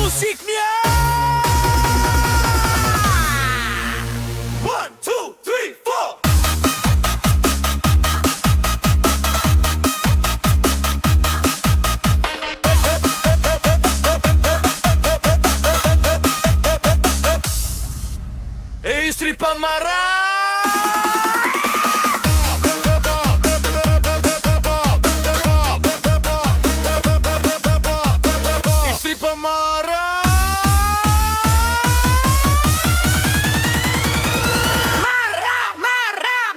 musiknya. One, two, three, four. Istri pemarah. Istri pemarah. Marah, marah,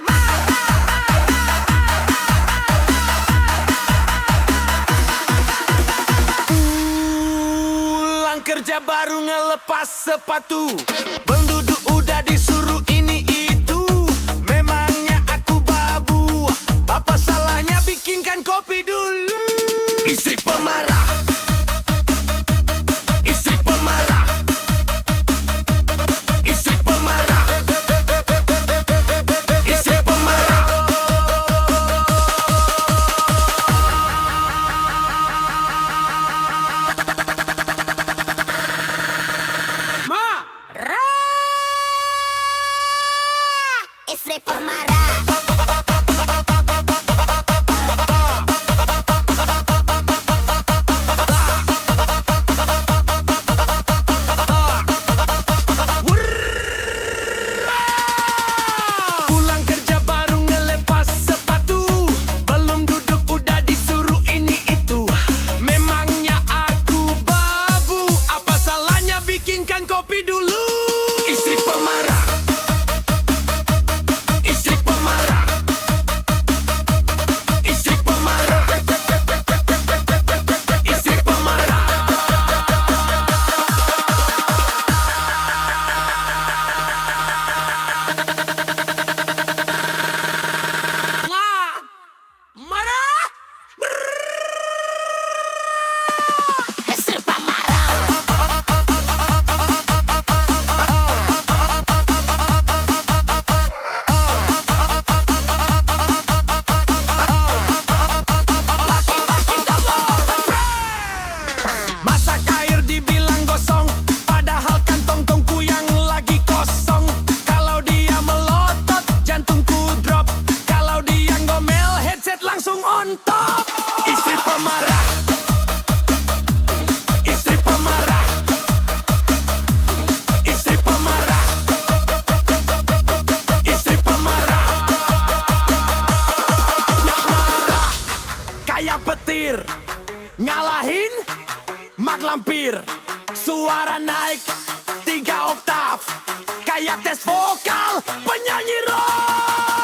pulang kerja baru ngelepas sepatu, belum duduk udah disuruh ini itu. Memangnya aku babu, apa salahnya bikinkan kopi dulu. Istri pemarah. Istri pemarah. Istri pemarah. Istri pemarah. Istri pemarah. Pulang kerja baru ngelepas sepatu, belum duduk udah disuruh ini itu. Memangnya aku babu, apa salahnya bikinkan kopi dulu. Istri pemarah. Istri pemarah. Istri pemarah. Istri pemarah. Marah. Istri pemarah. Masak air dibilang gosong, padahal kantong tongku yang lagi kosong. Kalau dia melotot, jantungku drop. Kalau dia ngomel, headset langsung on top. Istri pemarah. Istri pemarah. Istri pemarah. Istri pemarah. Marah kayak petir, ngalahin mak lampir. Suara naik 3 oktav, kayak tes vokal penyanyi rock.